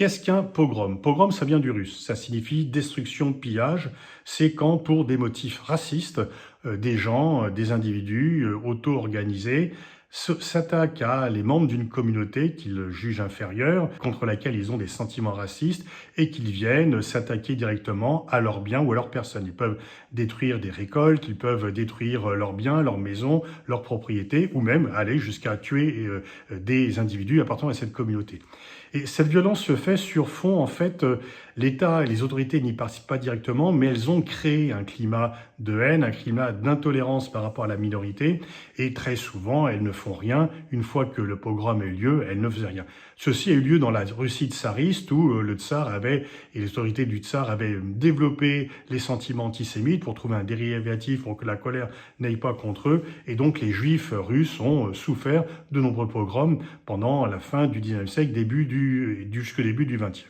Qu'est-ce qu'un pogrom? Pogrom, ça vient du russe. Ça signifie destruction, pillage. C'est quand, pour des motifs racistes, des gens, des individus auto-organisés s'attaquent à les membres d'une communauté qu'ils jugent inférieure, contre laquelle ils ont des sentiments racistes, et qu'ils viennent s'attaquer directement à leurs biens ou à leurs personnes. Ils peuvent détruire des récoltes, ils peuvent détruire leurs biens, leurs maisons, leurs propriétés, ou même aller jusqu'à tuer des individus appartenant à cette communauté. Et cette violence se fait sur fond, en fait, l'État et les autorités n'y participent pas directement, mais elles ont créé un climat de haine, un climat d'intolérance par rapport à la minorité, et très souvent, elles ne font rien. Une fois que le pogrom a eu lieu, elles ne faisaient rien. Ceci a eu lieu dans la Russie tsariste, où le tsar avait, et les autorités du tsar avaient développé les sentiments antisémites pour trouver un dérivatif pour que la colère n'aille pas contre eux, et donc les juifs russes ont souffert de nombreux pogroms pendant la fin du 19e siècle, jusqu'au début du 20e.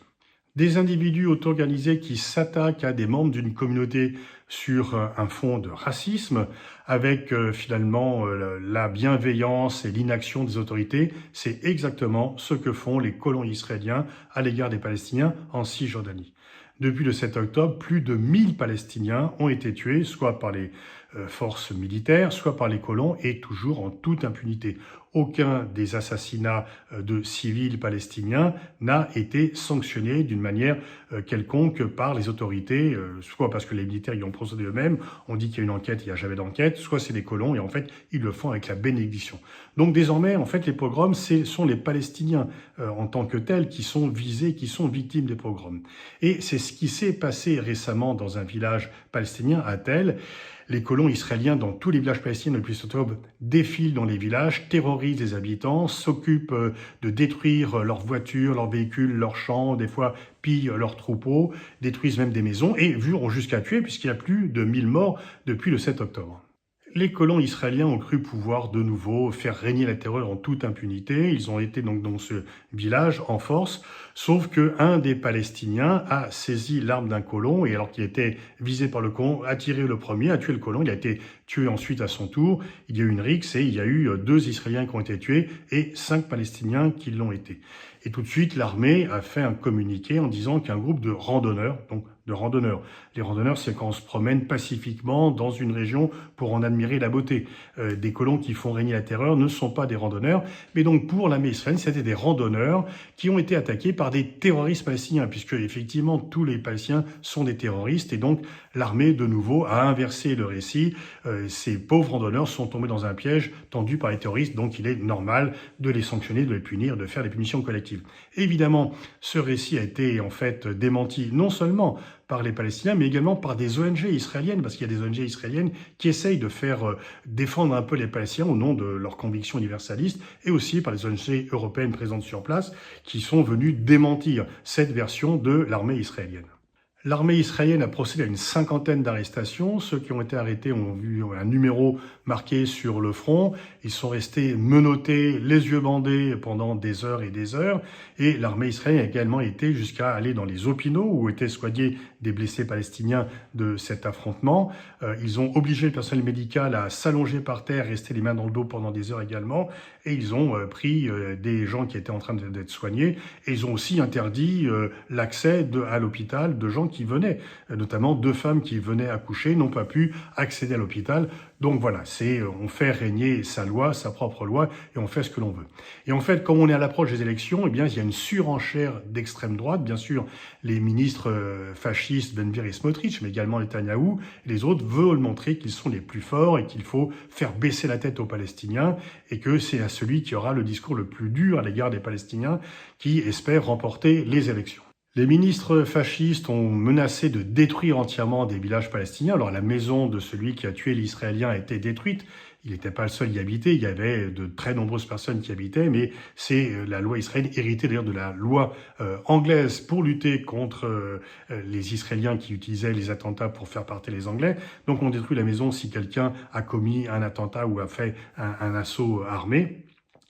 Des individus auto-organisés qui s'attaquent à des membres d'une communauté sur un fond de racisme, avec finalement la bienveillance et l'inaction des autorités, c'est exactement ce que font les colons israéliens à l'égard des Palestiniens en Cisjordanie. Depuis le 7 octobre, plus de 1000 Palestiniens ont été tués, soit par les forces militaires, soit par les colons, et toujours en toute impunité. Aucun des assassinats de civils palestiniens n'a été sanctionné d'une manière quelconque par les autorités, soit parce que les militaires y ont procédé eux-mêmes, on dit qu'il y a une enquête, il n'y a jamais d'enquête, soit c'est les colons, et en fait, ils le font avec la bénédiction. Donc désormais, en fait, les pogroms, ce sont les Palestiniens en tant que tels qui sont visés, qui sont victimes des pogroms. Et c'est ce qui s'est passé récemment dans un village palestinien à Tel. Les colons israéliens dans tous les villages palestiniens depuis octobre défilent dans les villages, terrorisent les habitants, s'occupent de détruire leurs voitures, leurs véhicules, leurs champs, des fois pillent leurs troupeaux, détruisent même des maisons et vont jusqu'à tuer puisqu'il y a plus de 1000 morts depuis le 7 octobre. Les colons israéliens ont cru pouvoir de nouveau faire régner la terreur en toute impunité. Ils ont été donc dans ce village en force, sauf que un des Palestiniens a saisi l'arme d'un colon et alors qu'il était visé par le colon, a tiré le premier, a tué le colon. Il a été tué ensuite à son tour. Il y a eu une rixe et il y a eu 2 Israéliens qui ont été tués et 5 Palestiniens qui l'ont été. Et tout de suite, l'armée a fait un communiqué en disant qu'un groupe de randonneurs, les randonneurs, c'est quand on se promène pacifiquement dans une région pour en admirer la beauté. Des colons qui font régner la terreur ne sont pas des randonneurs, mais donc pour l'armée israélienne, c'était des randonneurs qui ont été attaqués par des terroristes palestiniens, puisque effectivement tous les Palestiniens sont des terroristes, et donc l'armée de nouveau a inversé le récit. Ces pauvres randonneurs sont tombés dans un piège tendu par les terroristes, donc il est normal de les sanctionner, de les punir, de faire des punitions collectives. Évidemment, ce récit a été en fait démenti non seulement par les Palestiniens, mais également par des ONG israéliennes, parce qu'il y a des ONG israéliennes qui essayent de faire défendre un peu les Palestiniens au nom de leurs convictions universalistes, et aussi par les ONG européennes présentes sur place, qui sont venues démentir cette version de l'armée israélienne. L'armée israélienne a procédé à une 50aine d'arrestations. Ceux qui ont été arrêtés ont vu un numéro marqué sur le front. Ils sont restés menottés, les yeux bandés pendant des heures et des heures. Et l'armée israélienne a également été jusqu'à aller dans les hôpitaux où étaient soignés des blessés palestiniens de cet affrontement. Ils ont obligé le personnel médical à s'allonger par terre, rester les mains dans le dos pendant des heures également. Et ils ont pris des gens qui étaient en train d'être soignés. Et ils ont aussi interdit l'accès à l'hôpital de gens qui venaient, notamment 2 femmes qui venaient accoucher, n'ont pas pu accéder à l'hôpital. Donc voilà, on fait régner sa loi, sa propre loi, et on fait ce que l'on veut. Et en fait, comme on est à l'approche des élections, eh bien, il y a une surenchère d'extrême droite. Bien sûr, les ministres fascistes, Ben Gvir et Smotrich, mais également Netanyahou, et les autres veulent montrer qu'ils sont les plus forts et qu'il faut faire baisser la tête aux Palestiniens, et que c'est à celui qui aura le discours le plus dur à l'égard des Palestiniens qui espère remporter les élections. Les ministres fascistes ont menacé de détruire entièrement des villages palestiniens. Alors la maison de celui qui a tué l'Israélien a été détruite. Il n'était pas le seul à y habiter, il y avait de très nombreuses personnes qui habitaient, mais c'est la loi israélienne, héritée d'ailleurs de la loi anglaise pour lutter contre les Israéliens qui utilisaient les attentats pour faire partir les Anglais. Donc on détruit la maison si quelqu'un a commis un attentat ou a fait un assaut armé.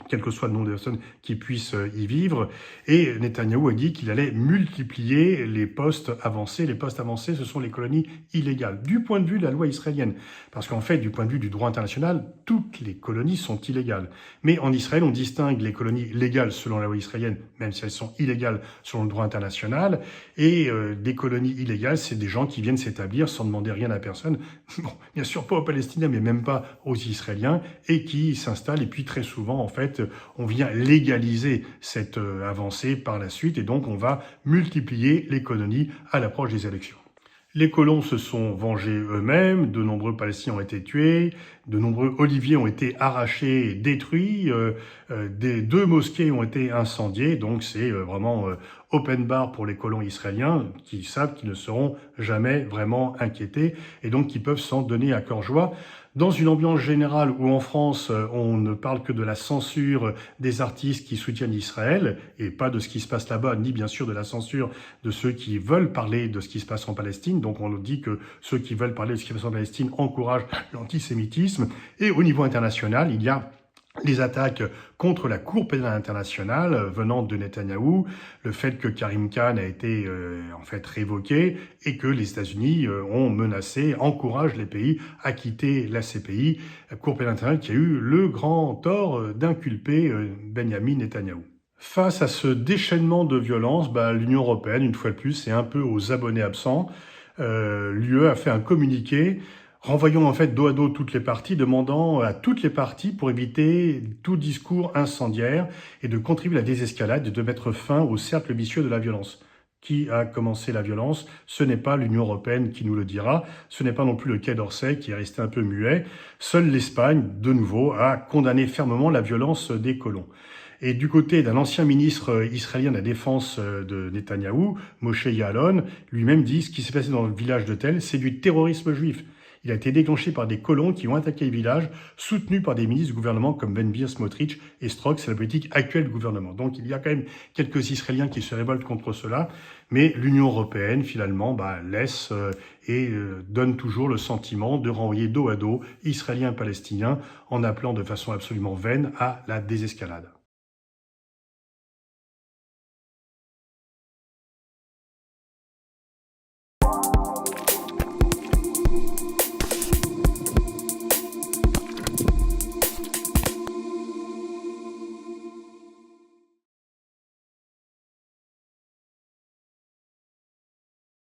quel que soit le nombre de personnes qui puissent y vivre. Et Netanyahou a dit qu'il allait multiplier les postes avancés. Les postes avancés, ce sont les colonies illégales, du point de vue de la loi israélienne. Parce qu'en fait, du point de vue du droit international, toutes les colonies sont illégales. Mais en Israël, on distingue les colonies légales selon la loi israélienne, même si elles sont illégales selon le droit international. Et des colonies illégales, c'est des gens qui viennent s'établir sans demander rien à personne. Bon, bien sûr pas aux Palestiniens, mais même pas aux Israéliens, et qui s'installent. Et puis très souvent, en fait, on vient légaliser cette avancée par la suite, et donc on va multiplier les colonies à l'approche des élections. Les colons se sont vengés eux-mêmes, de nombreux Palestiniens ont été tués, de nombreux oliviers ont été arrachés et détruits, deux mosquées ont été incendiées, donc c'est vraiment open bar pour les colons israéliens qui savent qu'ils ne seront jamais vraiment inquiétés et donc qui peuvent s'en donner à cœur joie. Dans une ambiance générale où en France, on ne parle que de la censure des artistes qui soutiennent Israël et pas de ce qui se passe là-bas, ni bien sûr de la censure de ceux qui veulent parler de ce qui se passe en Palestine. Donc on nous dit que ceux qui veulent parler de ce qui se passe en Palestine encouragent l'antisémitisme. Et au niveau international, il y a les attaques contre la Cour pénale internationale venant de Netanyahou, le fait que Karim Khan a été en fait révoqué et que les États-Unis ont menacé, encouragent les pays à quitter la CPI, la Cour pénale internationale qui a eu le grand tort d'inculper Benyamin Netanyahou. Face à ce déchaînement de violence, l'Union européenne, une fois de plus, c'est un peu aux abonnés absents. L'UE a fait un communiqué renvoyons en fait dos à dos toutes les parties, demandant à toutes les parties pour éviter tout discours incendiaire et de contribuer à la désescalade et de mettre fin au cercle vicieux de la violence. Qui a commencé la violence? Ce n'est pas l'Union européenne qui nous le dira, ce n'est pas non plus le Quai d'Orsay qui est resté un peu muet. Seule l'Espagne, de nouveau, a condamné fermement la violence des colons. Et du côté d'un ancien ministre israélien de la défense de Netanyahou, Moshe Yaalon, lui-même dit ce qui s'est passé dans le village de Tel, c'est du terrorisme juif. Il a été déclenché par des colons qui ont attaqué le village, soutenus par des ministres du gouvernement comme Ben Gvir, Smotrich et Strock. C'est la politique actuelle du gouvernement. Donc il y a quand même quelques Israéliens qui se révoltent contre cela, mais l'Union européenne finalement laisse et donne toujours le sentiment de renvoyer dos à dos Israéliens et Palestiniens en appelant de façon absolument vaine à la désescalade.